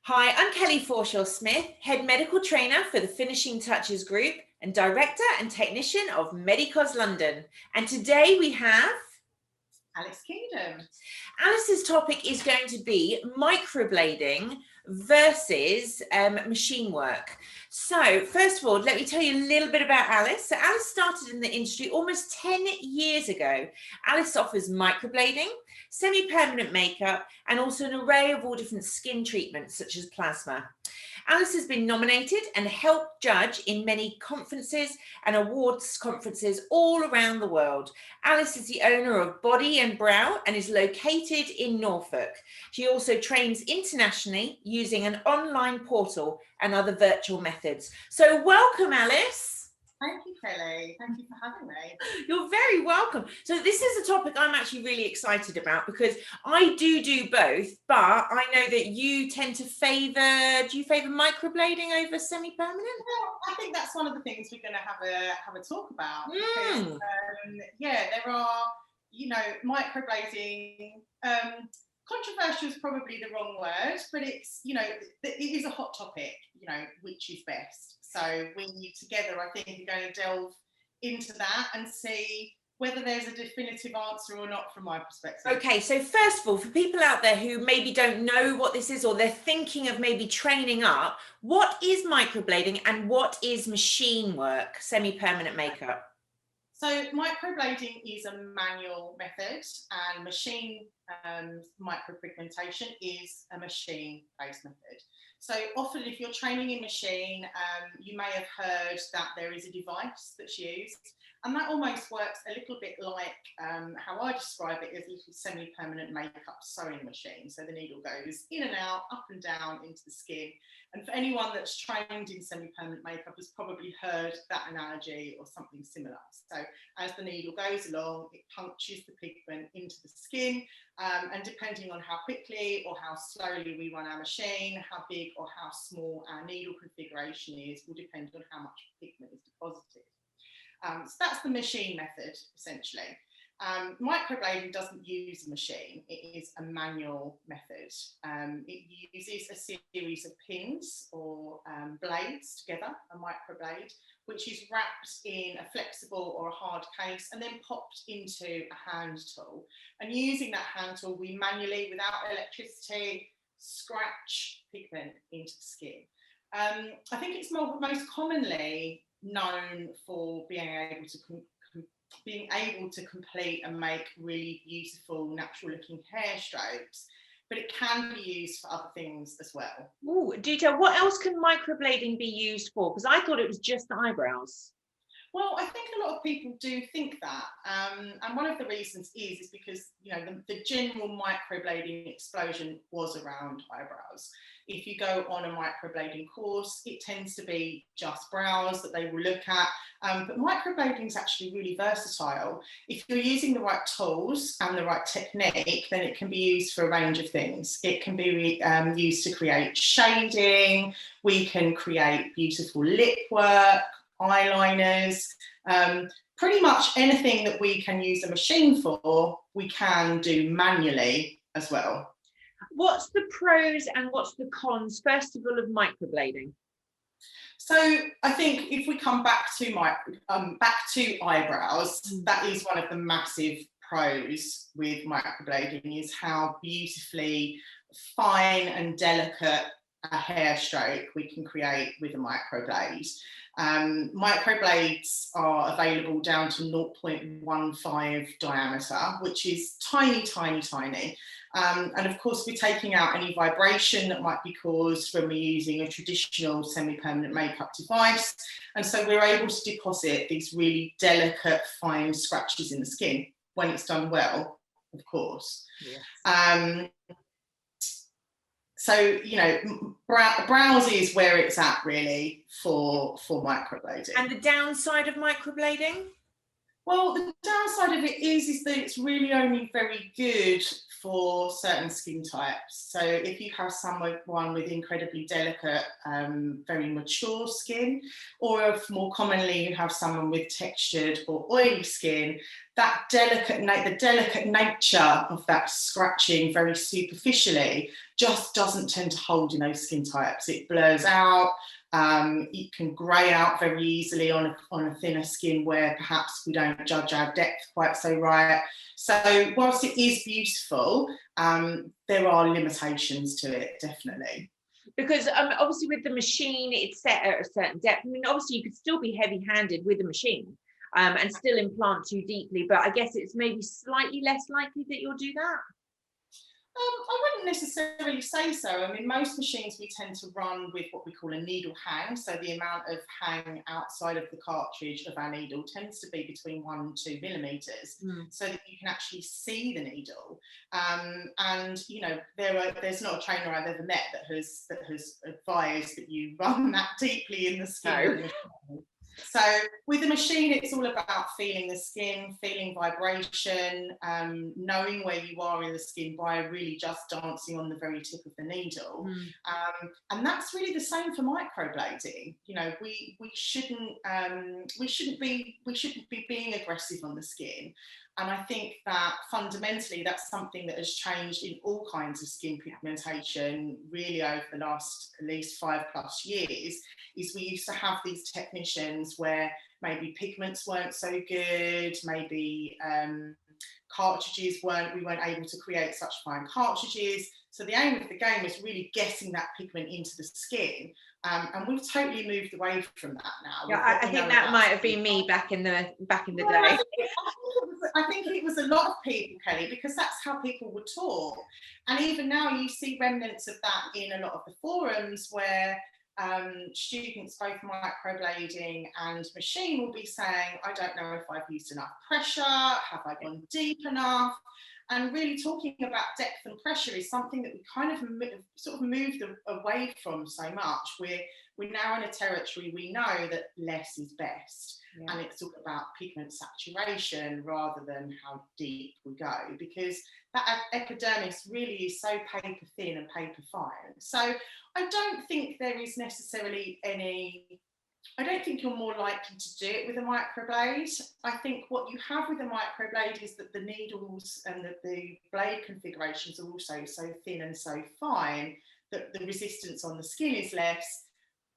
Hi, I'm Kelly Forshaw-Smith, Head Medical Trainer for the Finishing Touches Group and Director and Technician of Medicos London. And today we have Alice Kingdom. Alice's topic is going to be microblading versus machine work. So first of all, let me tell you a little bit about Alice. So Alice started in the industry almost 10 years ago. Alice offers microblading, semi-permanent makeup, and also an array of all different skin treatments such as plasma. Alice has been nominated and helped judge in many conferences and awards conferences all around the world. Alice is the owner of Body and Brow and is located in Norfolk. She also trains internationally using an online portal and other virtual methods. So welcome, Alice. Thank you, Kelly. Thank you for having me. You're very welcome. So this is a topic I'm actually really excited about because I do both, but I know that you tend to do you favour microblading over semi-permanent? Well, I think that's one of the things we're going to have a talk about. Because, there are, microblading, controversial is probably the wrong word, but it's, it is a hot topic, which is best. So we together, I think, are going to delve into that and see whether there's a definitive answer or not from my perspective. Okay, so first of all, for people out there who maybe don't know what this is or they're thinking of maybe training up, what is microblading and what is machine work, semi-permanent makeup? So microblading is a manual method and machine micropigmentation is a machine-based method. So often if you're training in machine, you may have heard that there is a device that's used, and that almost works a little bit like how I describe it as a little semi-permanent makeup sewing machine. So the needle goes in and out, up and down into the skin. And for anyone that's trained in semi-permanent makeup has probably heard that analogy or something similar. So as the needle goes along, it punctures the pigment into the skin, and depending on how quickly or how slowly we run our machine, how big or how small our needle configuration is, will depend on how much pigment is deposited. So that's the machine method, essentially. Microblading doesn't use a machine, it is a manual method. It uses a series of pins or blades together, a microblade, which is wrapped in a flexible or a hard case and then popped into a hand tool. And using that hand tool, we manually, without electricity, scratch pigment into the skin. I think it's most commonly known for being able to complete and make really beautiful, natural looking hair strokes, but it can be used for other things as well. Ooh, do you tell what else can microblading be used for? Because I thought it was just the eyebrows. Well, I think a lot of people do think that, and one of the reasons is because the general microblading explosion was around eyebrows. If you go on a microblading course, it tends to be just brows that they will look at, but microblading is actually really versatile. If you're using the right tools and the right technique, then it can be used for a range of things. It can be used to create shading. We can create beautiful lip work, eyeliners, pretty much anything that we can use a machine for, we can do manually as well. What's the pros and what's the cons, first of all, of microblading? So I think if we come back to eyebrows, that is one of the massive pros with microblading, is how beautifully fine and delicate a hair stroke we can create with a microblade. Microblades are available down to 0.15 diameter, which is tiny. And of course, we're taking out any vibration that might be caused when we're using a traditional semi-permanent makeup device. And so we're able to deposit these really delicate, fine scratches in the skin when it's done well, of course. Yes. So, brows is where it's at really for microblading. And the downside of microblading? Well, the downside of it is that it's really only very good for certain skin types. So if you have someone with incredibly delicate, very mature skin, or if more commonly you have someone with textured or oily skin, that the delicate nature of that scratching very superficially just doesn't tend to hold in those skin types. It blurs out. It can grey out very easily on a thinner skin where perhaps we don't judge our depth quite so right. So whilst it is beautiful, there are limitations to it, definitely. Because obviously with the machine, it's set at a certain depth. I mean, obviously you could still be heavy-handed with the machine and still implant too deeply, but I guess it's maybe slightly less likely that you'll do that. I wouldn't necessarily say so. I mean, most machines we tend to run with what we call a needle hang. So the amount of hang outside of the cartridge of our needle tends to be between 1 and 2 millimeters, so that you can actually see the needle. And you know, there's not a trainer I've ever met that has advised that you run that deeply in the skin. No. So with the machine, it's all about feeling the skin, feeling vibration, knowing where you are in the skin by really just dancing on the very tip of the needle. And that's really the same for microblading. You know, we shouldn't be being aggressive on the skin. And I think that fundamentally that's something that has changed in all kinds of skin pigmentation really over the last at least 5+ years. Is we used to have these technicians where maybe pigments weren't so good, maybe cartridges we weren't able to create such fine cartridges. So the aim of the game was really getting that pigment into the skin. And we've totally moved away from that now. Yeah, I think that might have been me back in the day. I think it was a lot of people, Kelly, because that's how people would talk. And even now you see remnants of that in a lot of the forums where students, both microblading and machine, will be saying, I don't know if I've used enough pressure, have I gone deep enough? And really talking about depth and pressure is something that we kind of sort of moved away from so much. We're now in a territory we know that less is best. Yeah. And it's all about pigment saturation rather than how deep we go, because that epidermis really is so paper thin and paper fine. So I don't think there is necessarily I don't think you're more likely to do it with a microblade. I think what you have with a microblade is that the needles and the blade configurations are also so thin and so fine that the resistance on the skin is less.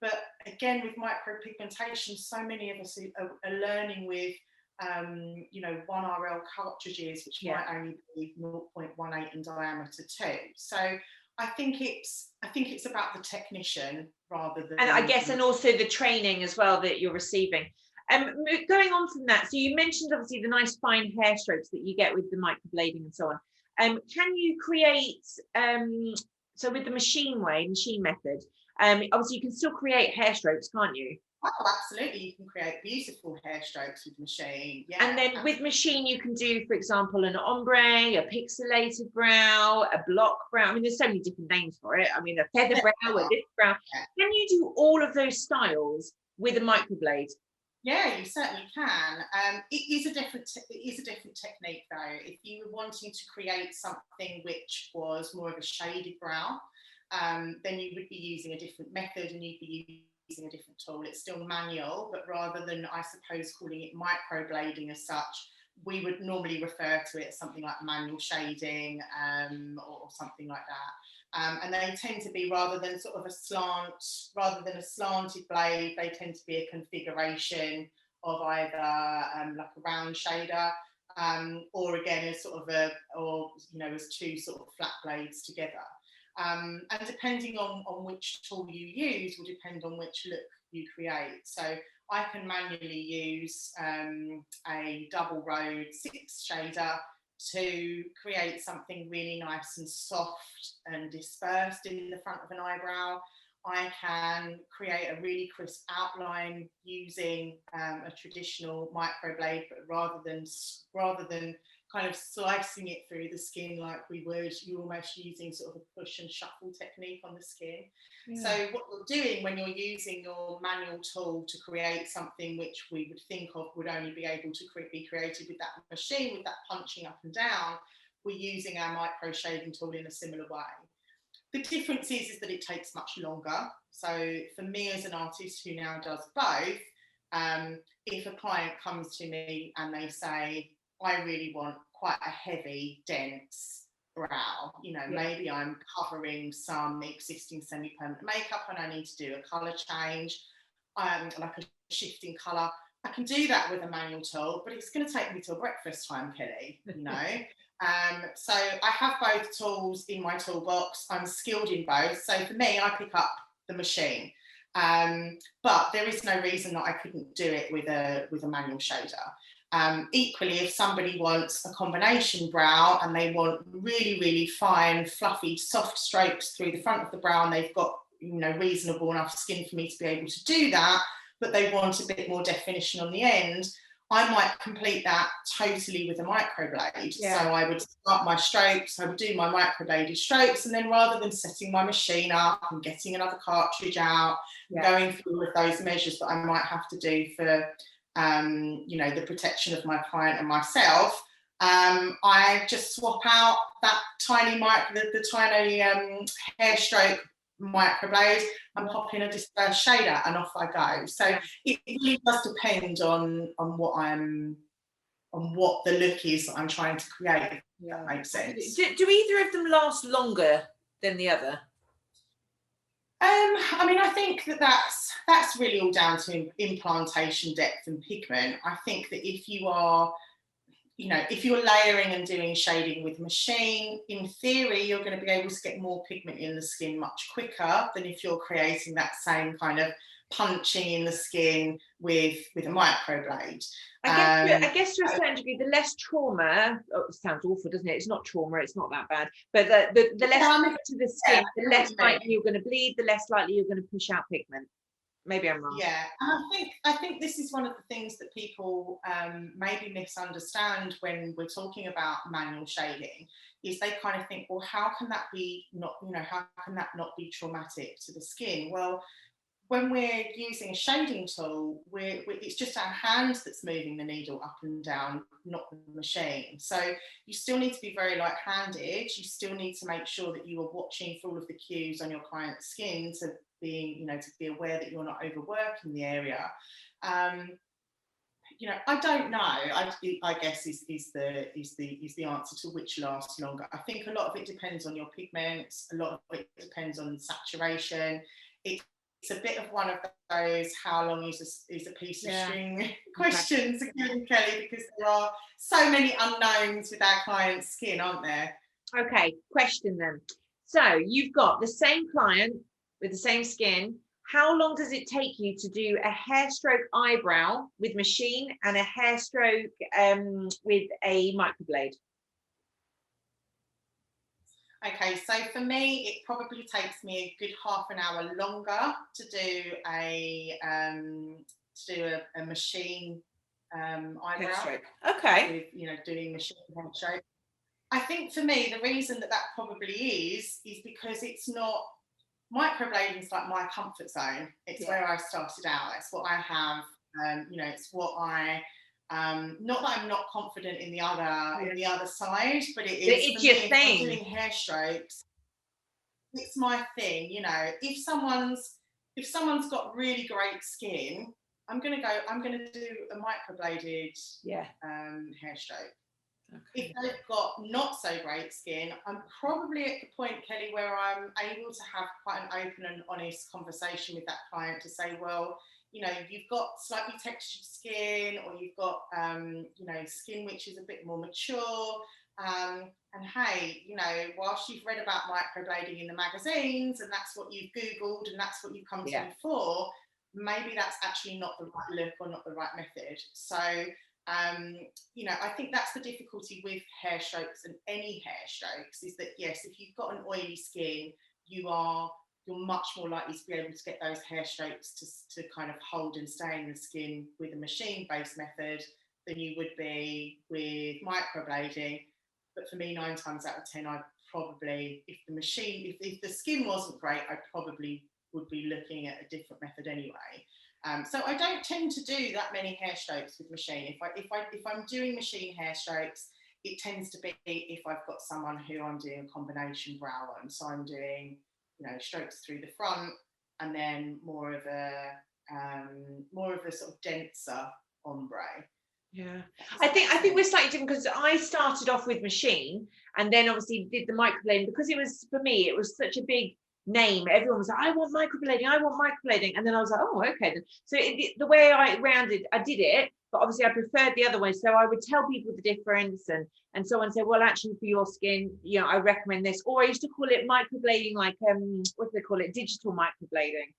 But again, with micropigmentation, so many of us are learning with, 1RL cartridges, which might only be 0.18 in diameter too. So I think it's about the technician rather than. And I guess, and also the training as well that you're receiving. Going on from that, so you mentioned obviously the nice fine hair strokes that you get with the microblading and so on. Can you create, so with the machine method, obviously you can still create hair strokes, can't you? Oh, absolutely. You can create beautiful hair strokes with machine. Yeah. And then with machine, you can do, for example, an ombre, a pixelated brow, a block brow. I mean, there's so many different names for it. I mean, a feather brow, a lift brow. Can you do all of those styles with a microblade? Yeah, you certainly can. It is a different technique though. If you were wanting to create something which was more of a shaded brow, then you would be using a different method and you'd be using a different tool. It's still manual, but rather than, I suppose, calling it microblading as such, we would normally refer to it as something like manual shading or something like that. And they tend to be, rather than a slanted blade, they tend to be a configuration of either like a round shader or again as sort of as two sort of flat blades together. And depending on which tool you use will depend on which look you create. So I can manually use a double road 6 shader to create something really nice and soft and dispersed in the front of an eyebrow. I can create a really crisp outline using a traditional microblade, but rather than kind of slicing it through the skin like we would, you're almost using sort of a push and shuffle technique on the skin. Yeah. So what you're doing when you're using your manual tool to create something which we would think of would only be able to be created with that machine, with that punching up and down, we're using our micro shading tool in a similar way. The difference is that it takes much longer. So for me as an artist who now does both, if a client comes to me and they say, I really want quite a heavy, dense brow, you know, maybe I'm covering some existing semi-permanent makeup and I need to do a colour change, like a shift in colour. I can do that with a manual tool, but it's going to take me till breakfast time, Kelly, you know. So I have both tools in my toolbox. I'm skilled in both. So for me, I pick up the machine. But there is no reason that I couldn't do it with a manual shader. Equally, if somebody wants a combination brow and they want really, really fine, fluffy, soft strokes through the front of the brow, and they've got, you know, reasonable enough skin for me to be able to do that, but they want a bit more definition on the end, I might complete that totally with a microblade. So I would start my strokes, I would do my microbladed strokes, and then rather than setting my machine up and getting another cartridge out, going through all of those measures that I might have to do for, you know, the protection of my client and myself, I just swap out that tiny the tiny hair stroke microblade and pop in a dispersed shader and off I go. So it really does depend on what the look is that I'm trying to create, if that makes sense. Do either of them last longer than the other? I mean, I think that's really all down to implantation depth and pigment. I think that if you are, you know, if you're layering and doing shading with machine, in theory, you're going to be able to get more pigment in the skin much quicker than if you're creating that same kind of punching in the skin with a microblade. I guess to a certain degree, the less trauma, it sounds awful, doesn't it? It's not trauma, it's not that bad, but the less to the skin, the less likely you're going to bleed, the less likely you're going to push out pigment. Maybe I'm wrong. Yeah, and I think this is one of the things that people maybe misunderstand when we're talking about manual shading, is they kind of think, well, how can that not be traumatic to the skin? Well, when we're using a shading tool, it's just our hand that's moving the needle up and down, not the machine. So you still need to be very light-handed. You still need to make sure that you are watching for all of the cues on your client's skin to be aware that you're not overworking the area. You know, I don't know. I guess is the answer to which lasts longer. I think a lot of it depends on your pigments. A lot of it depends on saturation. It's a bit of one of those how long is a piece of string questions again, Kelly, because there are so many unknowns with our client's skin, aren't there? Okay, question then. So you've got the same client with the same skin. How long does it take you to do a hair stroke eyebrow with machine and a hair stroke with a microblade? Okay, so for me, it probably takes me a good half an hour longer to do a machine eyebrow. Hair stroke. Okay. With, doing machine hair stroke. I think for me, the reason that probably is because it's not, microblading is like my comfort zone. It's where I started out. It's what I have. It's what I. Not that I'm not confident in the other side, but it's your thing. If I'm doing hair strokes, it's my thing. You know, if someone's got really great skin, I'm gonna do a microbladed hair stroke. Okay. If they've got not so great skin, I'm probably at the point, Kelly, where I'm able to have quite an open and honest conversation with that client to say, well, you've got slightly textured skin, or you've got, skin which is a bit more mature. And hey, whilst you've read about microblading in the magazines and that's what you've Googled and that's what you've come to me for, maybe that's actually not the right look or not the right method. So, I think that's the difficulty with hair strokes and any hair strokes, is that, yes, if you've got an oily skin, you're much more likely to be able to get those hair strokes to kind of hold and stay in the skin with a machine-based method than you would be with microblading. But for me, 9 times out of 10, I'd probably, if the skin wasn't great, I probably would be looking at a different method anyway. So I don't tend to do that many hair strokes with machine. If I'm doing machine hair strokes, it tends to be if I've got someone who I'm doing a combination brow on, so I'm doing, you know, strokes through the front and then more of a sort of denser ombre. Yeah, I think we're slightly different because I started off with machine and then obviously did the microblading because it was, for me, it was such a big name. Everyone was like, I want microblading, and then I was like, oh, okay then. So the way I did it, but obviously I preferred the other way. So I would tell people the difference, and someone said, well, actually for your skin, you know, I recommend this. Or I used to call it microblading, like what do they call it, digital microblading,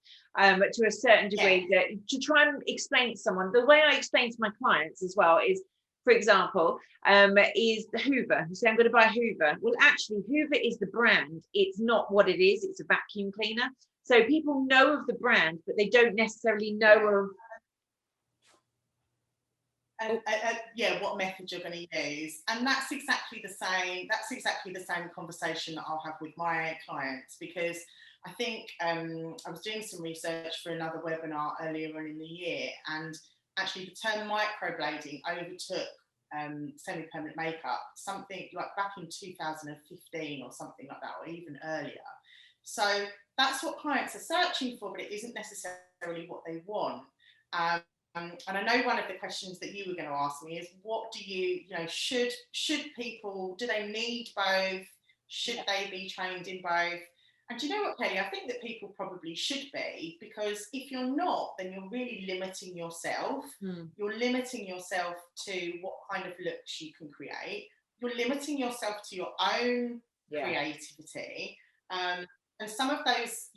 to a certain degree, to try and explain to someone. The way I explain to my clients as well is, for example, is the Hoover. You say, I'm going to buy a Hoover. Well, actually, Hoover is the brand. It's not what it is. It's a vacuum cleaner. So people know of the brand, but they don't necessarily know of. And what method you're going to use. And that's exactly the same conversation that I'll have with my clients, because I think I was doing some research for another webinar earlier on in the year, and actually the term microblading overtook semi-permanent makeup, something like back in 2015 or something like that, or even earlier. So that's what clients are searching for, but it isn't necessarily what they want. And I know one of the questions that you were going to ask me is, what do you know, should people, do they need both? Should they be trained in both? And do you know what, Kelly? I think that people probably should be, because if you're not, then you're really limiting yourself. You're limiting yourself to what kind of looks you can create. You're limiting yourself to your own creativity. And some of those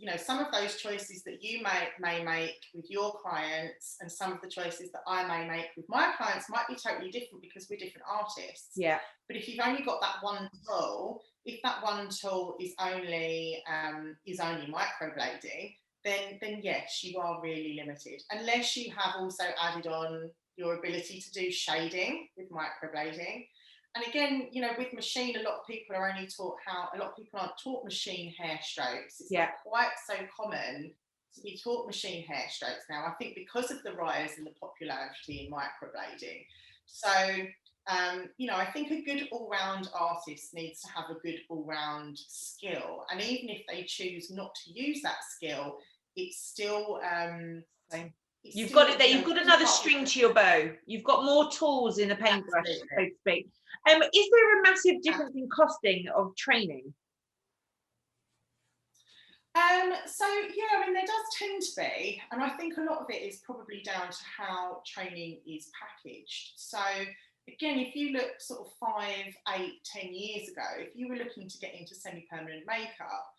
choices that you may make with your clients, and some of the choices that I may make with my clients might be totally different because we're different artists. Yeah. But if you've only got that one tool, if that one tool is only microblading, then yes, you are really limited. Unless you have also added on your ability to do shading with microblading. And again, you know, with machine, a lot of people aren't taught machine hair strokes. It's not quite so common to be taught machine hair strokes now, I think, because of the rise in the popularity in microblading. So, you know, I think a good all-round artist needs to have a good all-round skill. And even if they choose not to use that skill, it's still... You've got it there. You've got another string to your bow. You've got more tools in a paintbrush, so to speak. Is there a massive difference in costing of training? So yeah, I mean, there does tend to be, and I think a lot of it is probably down to how training is packaged. So again, if you look sort of 5, 8, 10 years ago, if you were looking to get into semi-permanent makeup,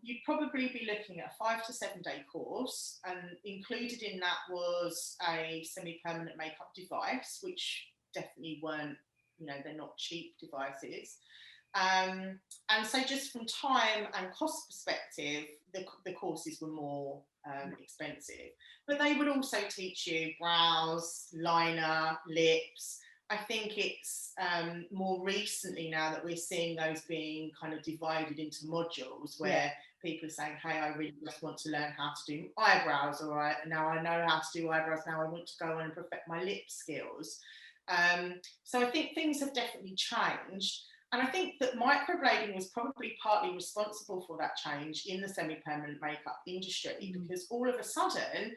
you'd probably be looking at a 5 to 7 day course, and included in that was a semi-permanent makeup device, which definitely weren't, you know, they're not cheap devices. And so just from time and cost perspective, the courses were more expensive. But they would also teach you brows, liner, lips. I think it's more recently now that we're seeing those being kind of divided into modules where people are saying, hey, I really just want to learn how to do eyebrows, or now I know how to do eyebrows, now I want to go on and perfect my lip skills. So I think things have definitely changed. And I think that microblading was probably partly responsible for that change in the semi-permanent makeup industry, because all of a sudden,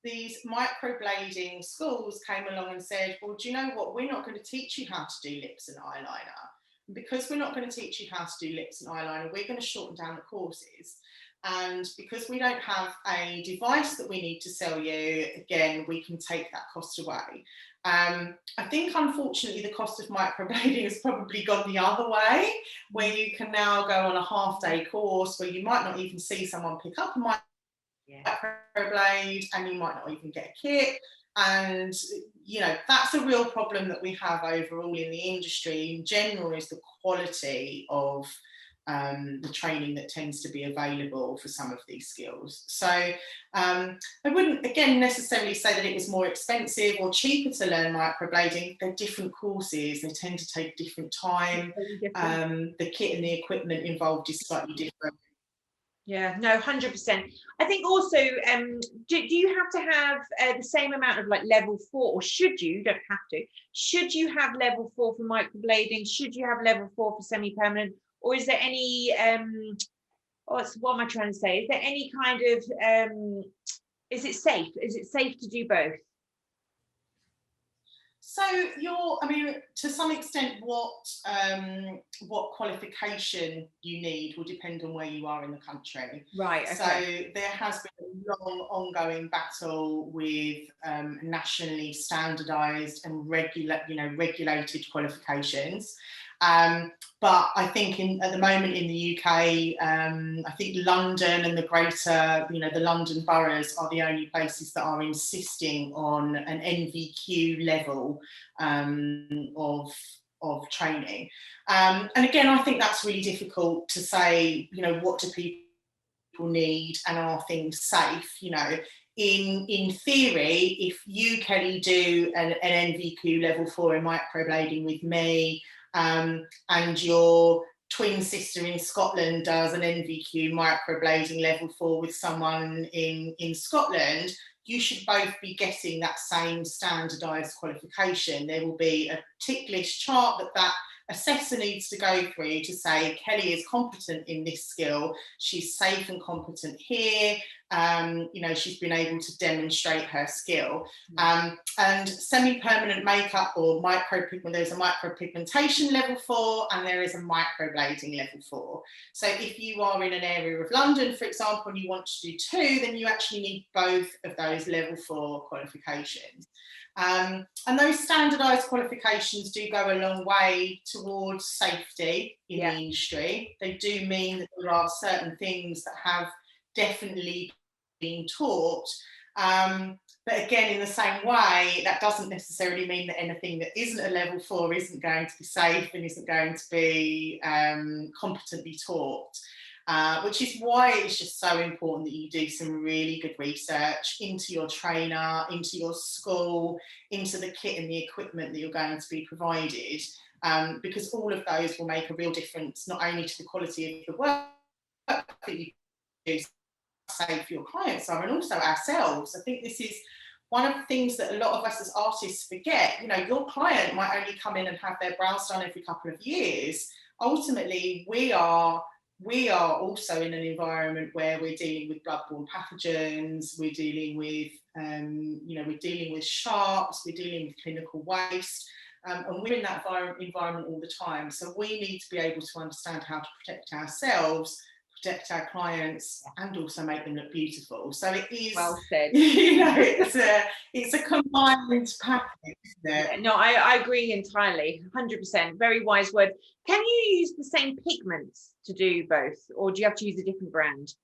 these microblading schools came along and said, well, do you know what? We're not going to teach you how to do lips and eyeliner. And because we're not going to teach you how to do lips and eyeliner, we're going to shorten down the courses. And because we don't have a device that we need to sell you, again, we can take that cost away. I think, unfortunately, the cost of microblading has probably gone the other way, where you can now go on a half-day course where you might not even see someone pick up a microblade, and you might not even get a kit. And, you know, that's a real problem that we have overall in the industry in general, is the quality of the training that tends to be available for some of these skills. So I wouldn't, again, necessarily say that it was more expensive or cheaper to learn microblading. They're different courses. They tend to take different time. The kit and the equipment involved is slightly different. Yeah, no, 100%. I think also, do you have to have the same amount of like level 4, or should you, don't have to, should you have level 4 for microblading? Should you have level 4 for semi-permanent? Or is there any, what am I trying to say? Is there any kind of, is it safe? Is it safe to do both? So I mean, to some extent, what qualification you need will depend on where you are in the country. Right. Okay. So there has been a long, ongoing battle with nationally standardised and regulated qualifications. But I think at the moment in the UK, I think London and the greater, the London boroughs are the only places that are insisting on an NVQ level of training. And again, I think that's really difficult to say, what do people need and are things safe? In theory, if you, Kelly, do an NVQ level 4 in microblading with me, and your twin sister in Scotland does an NVQ microblading level 4 with someone in Scotland, you should both be getting that same standardised qualification. There will be a tick list chart that assessor needs to go through to say Kelly is competent in this skill, she's safe and competent here, she's been able to demonstrate her skill. And semi-permanent makeup or there's a micropigmentation level 4 and there is a microblading level 4. So if you are in an area of London, for example, and you want to do 2, then you actually need both of those level 4 qualifications. And those standardised qualifications do go a long way towards safety in the industry. They do mean that there are certain things that have definitely been taught. But again, in the same way, that doesn't necessarily mean that anything that isn't a level 4 isn't going to be safe and isn't going to be competently taught. Which is why it's just so important that you do some really good research into your trainer, into your school, into the kit and the equipment that you're going to be provided, because all of those will make a real difference, not only to the quality of the work that you do, say for your clients are, and also ourselves. I think this is one of the things that a lot of us as artists forget. Your client might only come in and have their brows done every couple of years. Ultimately, we are also in an environment where we're dealing with bloodborne pathogens, we're dealing with, sharps, we're dealing with clinical waste, and we're in that environment all the time. So we need to be able to understand how to protect ourselves, protect our clients, and also make them look beautiful. So it is, well said. It's a combined package, isn't it? Yeah, no, I agree entirely, 100%. Very wise word. Can you use the same pigments to do both, or do you have to use a different brand?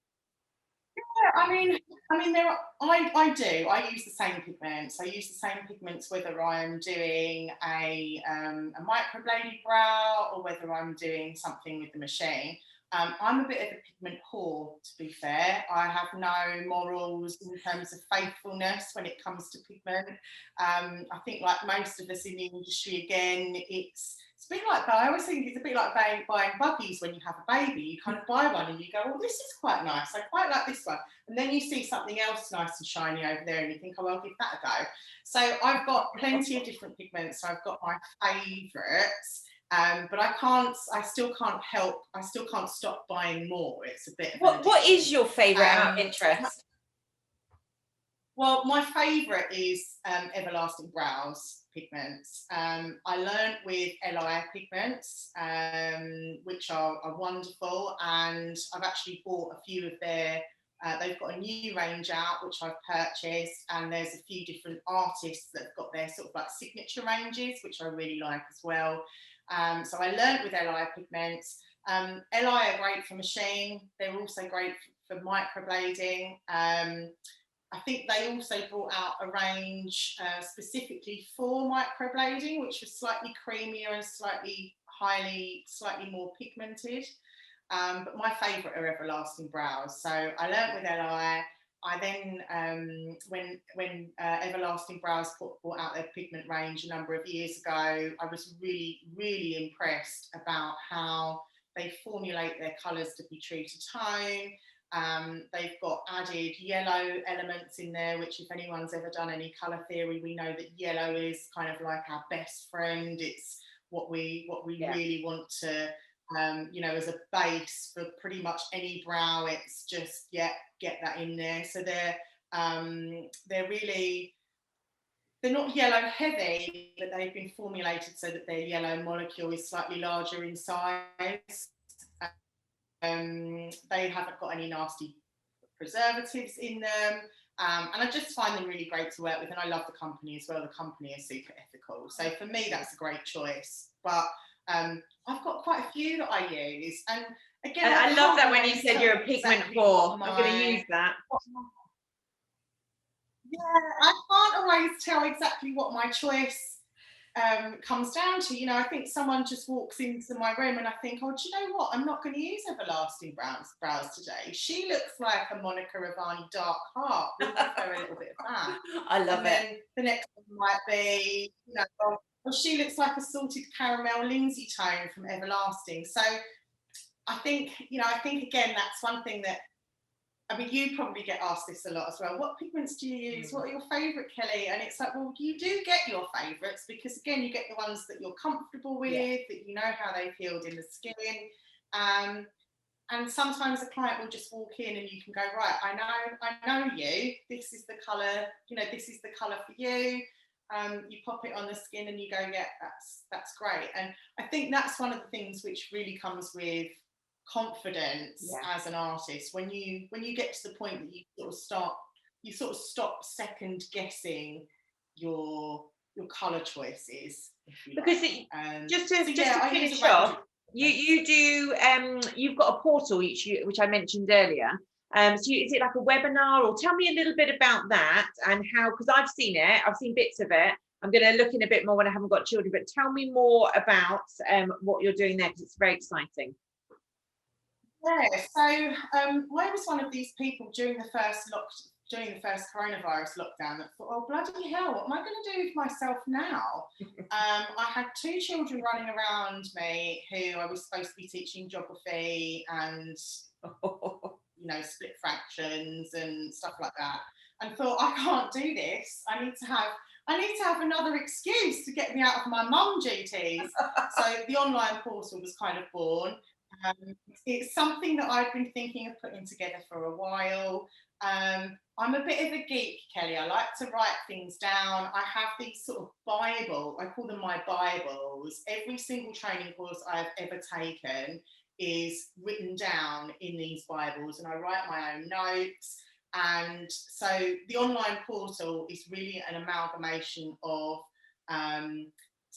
Yeah, I mean, I do. I use the same pigments. I use the same pigments whether I'm doing a microbladed brow or whether I'm doing something with the machine. I'm a bit of a pigment whore, to be fair. I have no morals in terms of faithfulness when it comes to pigment. I think, like most of us in the industry, again, it's a bit like, I always think it's a bit like buying buggies when you have a baby. You kind of buy one and you go, well, this is quite nice. I quite like this one. And then you see something else nice and shiny over there and you think, oh, I'll give that a go. So I've got plenty of different pigments. So I've got my favourites. But I still can't stop buying more. It's a bit. What is your favourite out of interest? Well, my favourite is Everlasting Brows pigments. I learned with LI pigments, which are wonderful, and I've actually bought a few of their. They've got a new range out, which I've purchased, and there's a few different artists that have got their sort of like signature ranges, which I really like as well. So I learnt with LI pigments. LI are great for machine. They're also great for microblading. I think they also brought out a range specifically for microblading, which was slightly creamier and slightly more pigmented. But my favourite are Everlasting Brows. So I learnt with LI. I then, when Everlasting Brows brought out their pigment range a number of years ago, I was really, really impressed about how they formulate their colours to be true to tone. They've got added yellow elements in there, which if anyone's ever done any colour theory, we know that yellow is kind of like our best friend. It's what we really want to, you know, as a base for pretty much any brow. It's just, get that in there. So they're not yellow heavy, but they've been formulated so that their yellow molecule is slightly larger in size. They haven't got any nasty preservatives in them, and I just find them really great to work with, and I love the company as well. The company is super ethical, so for me that's a great choice. But I've got quite a few that I use, and again, I love that when you said you're a pigment whore. I'm going to use that. Yeah, I can't always tell exactly what my choice comes down to. You know, I think someone just walks into my room and I think, oh, do you know what? I'm not going to use Everlasting brows today. She looks like a Monica Ravani dark heart. We'll give her a little bit of that. I love and then the next one might be, you know, oh, she looks like a salted caramel Lindsay tone from Everlasting. So I think, you know, again, that's one thing that, I mean, you probably get asked this a lot as well. What pigments do you use? What are your favourite, Kelly? And it's like, well, you do get your favourites because, again, you get the ones that you're comfortable with, that you know how they've healed in the skin. And sometimes a client will just walk in and you can go, right, I know you. This is the colour, you know, this is the colour for you. You pop it on the skin and you go, yeah, that's great. And I think that's one of the things which really comes with confidence as an artist, when you get to the point that you sort of stop second guessing your color choices, because just to finish off, you do you've got a portal which I mentioned earlier, so is it like a webinar, or tell me a little bit about that and how, because I've seen bits of it. I'm going to look in a bit more when I haven't got children, but tell me more about what you're doing there, because it's very exciting. Yeah, so I was one of these people during the first coronavirus lockdown that thought, oh, bloody hell, what am I going to do with myself now? I had 2 children running around me who I was supposed to be teaching geography and, you know, split fractions and stuff like that, and thought, I can't do this. I need to have another excuse to get me out of my mum duties. So the online portal was kind of born. It's something that I've been thinking of putting together for a while. I'm a bit of a geek, Kelly. I like to write things down. I have these sort of Bible, I call them my Bibles. Every single training course I've ever taken is written down in these Bibles, and I write my own notes. And so the online portal is really an amalgamation of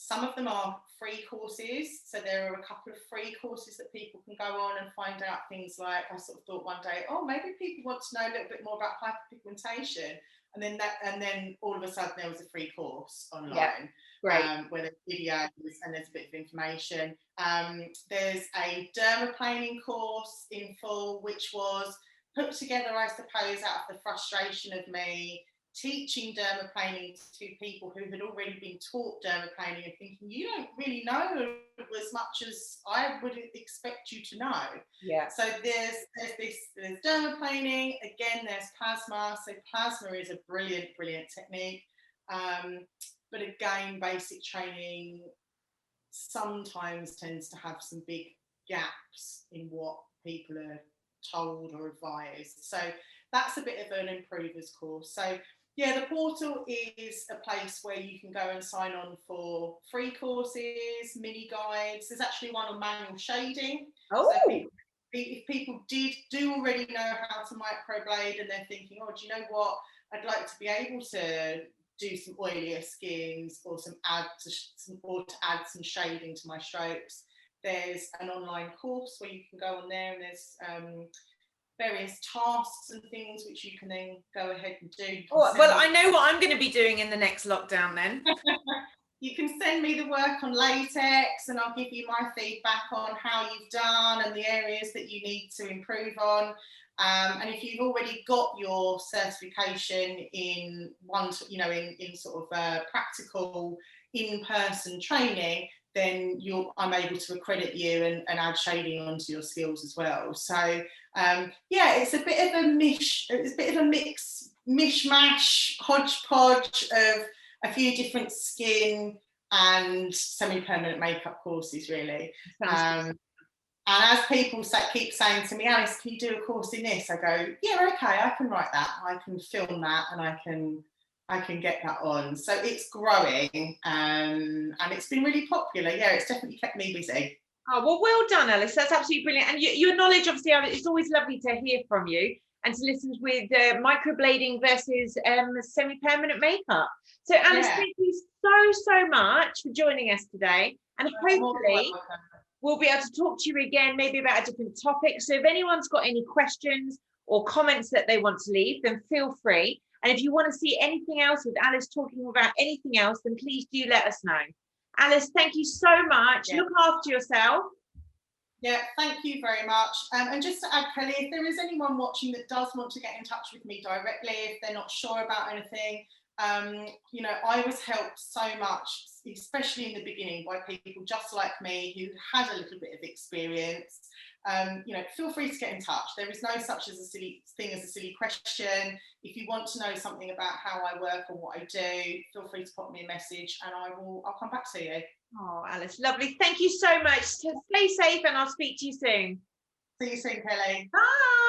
some of them are free courses. So there are a couple of free courses that people can go on and find out things like, I sort of thought one day, oh, maybe people want to know a little bit more about hyperpigmentation. And then all of a sudden there was a free course online, where there's videos and there's a bit of information. There's a dermaplaning course in full, which was put together, I suppose, out of the frustration of me teaching dermaplaning to people who had already been taught dermaplaning and thinking, you don't really know as much as I would expect you to know. Yeah. So there's dermaplaning. Again, there's plasma. So plasma is a brilliant technique. But again, basic training sometimes tends to have some big gaps in what people are told or advised. So that's a bit of an improver's course. So yeah, the portal is a place where you can go and sign on for free courses, mini guides. There's actually one on manual shading. Oh. So if people do already know how to microblade and they're thinking, oh, do you know what? I'd like to be able to do some oilier skins or to add some shading to my strokes. There's an online course where you can go on there, and there's various tasks and things which you can then go ahead and do. Oh, well, I know what I'm going to be doing in the next lockdown then. You can send me the work on latex and I'll give you my feedback on how you've done and the areas that you need to improve on. And if you've already got your certification in in sort of practical in-person training, then I'm able to accredit you and add shading onto your skills as well. So yeah, it's a bit of a mishmash, hodgepodge of a few different skin and semi-permanent makeup courses, really. And as people keep saying to me, Alice, can you do a course in this? I go, yeah, okay, I can write that, I can film that, and I can get that on. So it's growing, and it's been really popular. Yeah, it's definitely kept me busy. Oh, well done, Alice. That's absolutely brilliant. And your knowledge, obviously, it's always lovely to hear from you and to listen with microblading versus semi-permanent makeup. So, Alice, thank you so much for joining us today. And hopefully we'll be able to talk to you again, maybe about a different topic. So if anyone's got any questions or comments that they want to leave, then feel free. And if you want to see anything else with Alice talking about anything else, then please do let us know. Alice, thank you so much. Yeah. Look after yourself. Yeah, thank you very much. And just to add, Kelly, if there is anyone watching that does want to get in touch with me directly, if they're not sure about anything, you know, I was helped so much, especially in the beginning, by people just like me who had a little bit of experience. You know, feel free to get in touch. There is no such as a silly thing as a silly question. If you want to know something about how I work or what I do, feel free to pop me a message and I'll come back to you. Oh, Alice, lovely. Thank you so much. Stay safe and I'll speak to you soon. See you soon, Kelly. Bye.